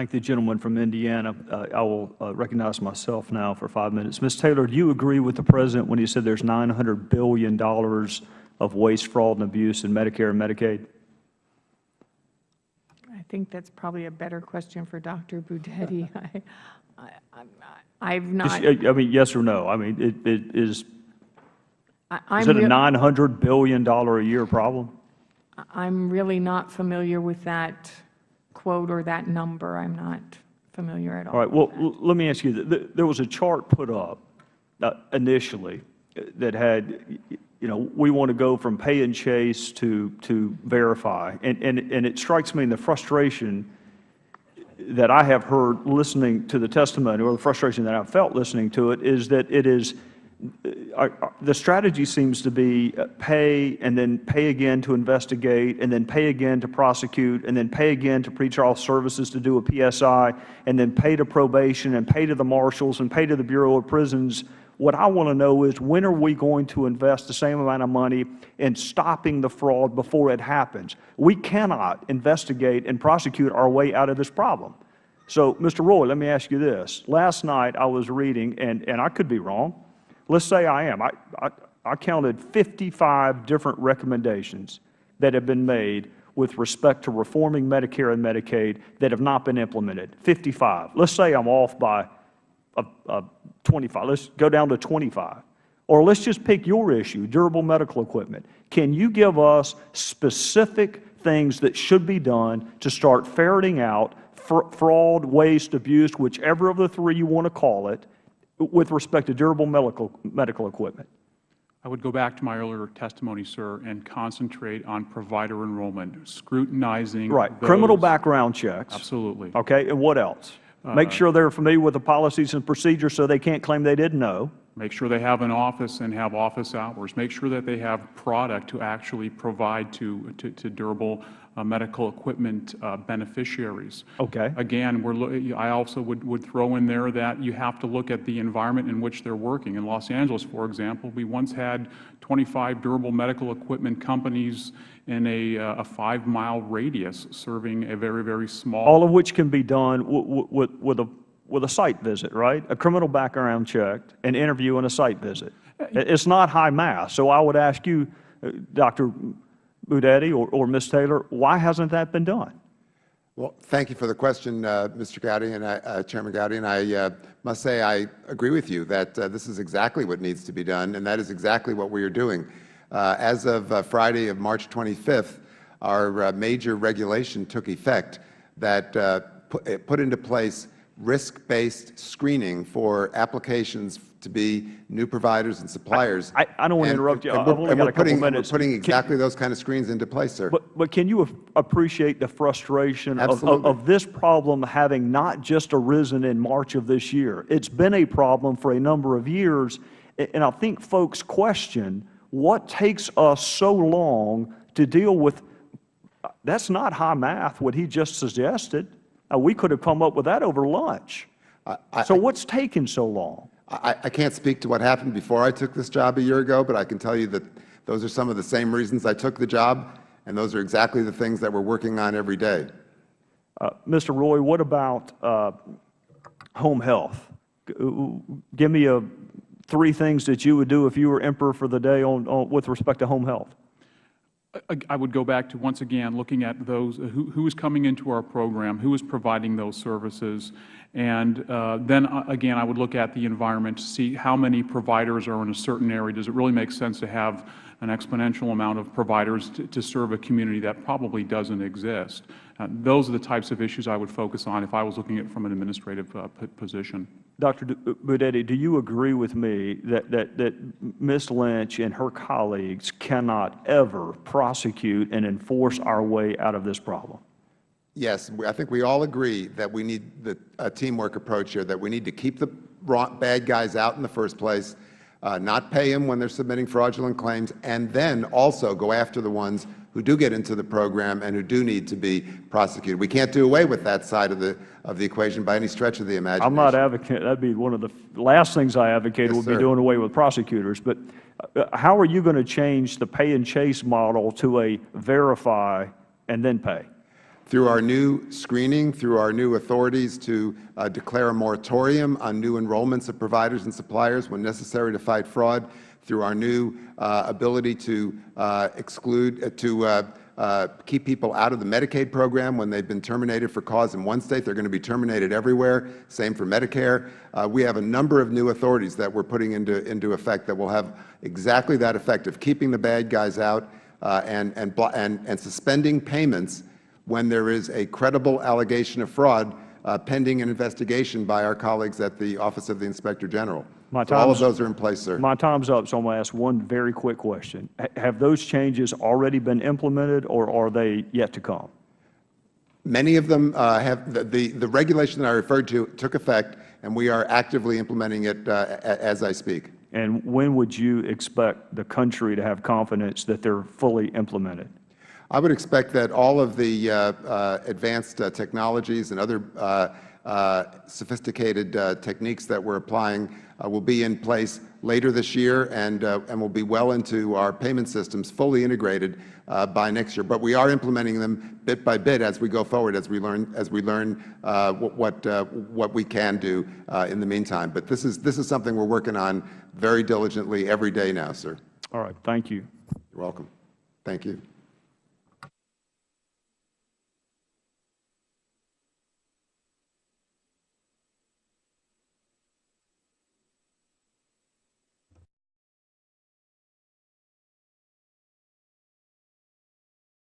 Thank the gentleman from Indiana. I will recognize myself now for 5 minutes. Ms. Taylor, do you agree with the President when he said there's $900 billion of waste, fraud, and abuse in Medicare and Medicaid? I think that's probably a better question for Dr. Budetti. I've not. I mean, yes or no? I mean, is it a $900 billion a year problem? I'm really not familiar with that quote or that number. I'm not familiar at all. All right. Well, let me ask you, there was a chart put up initially that had, we want to go from pay and chase to verify. And it strikes me, the frustration that I have heard listening to the testimony, or the frustration that I've felt listening to it, is that it is, the strategy seems to be pay and then pay again to investigate and then pay again to prosecute and then pay again to pretrial services to do a PSI and then pay to probation and pay to the marshals and pay to the Bureau of Prisons. What I want to know is, when are we going to invest the same amount of money in stopping the fraud before it happens? We cannot investigate and prosecute our way out of this problem. So, Mr. Roy, let me ask you this. Last night I was reading, and I could be wrong. Let's say I am. I counted 55 different recommendations that have been made with respect to reforming Medicare and Medicaid that have not been implemented. 55. Let's say I'm off by 25. Let's go down to 25. Or let's just pick your issue, durable medical equipment. Can you give us specific things that should be done to start ferreting out fraud, waste, abuse, whichever of the three you want to call it, with respect to durable medical equipment? I would go back to my earlier testimony, sir, and concentrate on provider enrollment, scrutinizing right. Criminal background checks. Absolutely. Okay. And what else? Make sure they're familiar with the policies and procedures so they can't claim they didn't know. Make sure they have an office and have office hours. Make sure that they have product to actually provide to durable medical equipment beneficiaries. Okay. Again, I also would throw in there that you have to look at the environment in which they're working. In Los Angeles, for example, we once had 25 durable medical equipment companies in a 5-mile radius serving a very, very small. All of which can be done with a site visit, right? A criminal background check, an interview, and a site visit. It's not high math. So I would ask you, Dr. Budetti or Ms. Taylor, why hasn't that been done? Well, thank you for the question, Mr. Gowdy and Chairman Gowdy. And I must say I agree with you that this is exactly what needs to be done, and that is exactly what we are doing. As of Friday of March 25th, our major regulation took effect that put into place risk-based screening for applications to be new providers and suppliers. I don't want to interrupt you. I've only got a couple minutes. We're putting exactly those kind of screens into place, sir. But can you appreciate the frustration of this problem having not just arisen in March of this year? It's been a problem for a number of years, and I think folks question what takes us so long to deal with. That's not high math, what he just suggested. We could have come up with that over lunch. So what's taking so long? I can't speak to what happened before I took this job a year ago, but I can tell you that those are some of the same reasons I took the job, and those are exactly the things that we're working on every day. Mr. Roy, what about home health? Give me 3 things that you would do if you were emperor for the day with respect to home health. I would go back to, once again, looking at those, who is coming into our program, who is providing those services, and then, again, I would look at the environment to see how many providers are in a certain area. Does it really make sense to have an exponential amount of providers to serve a community that probably doesn't exist? Those are the types of issues I would focus on if I was looking at it from an administrative position. Dr. Budetti, do you agree with me that Ms. Lynch and her colleagues cannot ever prosecute and enforce our way out of this problem? Yes, I think we all agree that we need a teamwork approach here, that we need to keep the bad guys out in the first place, not pay them when they're submitting fraudulent claims, and then also go after the ones who do get into the program and who do need to be prosecuted. We can't do away with that side of the equation by any stretch of the imagination. I'm not advocating. That'd be one of the last things I advocated. Yes, would be doing away with prosecutors. But how are you going to change the pay and chase model to a verify and then pay? Through our new screening, through our new authorities to declare a moratorium on new enrollments of providers and suppliers when necessary to fight fraud, through our new ability to keep people out of the Medicaid program when they've been terminated for cause in one state. They're going to be terminated everywhere. Same for Medicare. We have a number of new authorities that we're putting into effect that will have exactly that effect of keeping the bad guys out and suspending payments when there is a credible allegation of fraud pending an investigation by our colleagues at the Office of the Inspector General. So all of those are in place, sir. My time's up, so I'm going to ask one very quick question. Have those changes already been implemented, or are they yet to come? Many of them have. The regulation that I referred to took effect, and we are actively implementing it as I speak. And when would you expect the country to have confidence that they're fully implemented? I would expect that all of the advanced technologies and other sophisticated techniques that we're applying will be in place later this year and will be well into our payment systems, fully integrated by next year. But we are implementing them bit by bit as we go forward, as we learn what we can do in the meantime. But this is something we're working on very diligently every day now, sir. All right. Thank you. You're welcome. Thank you.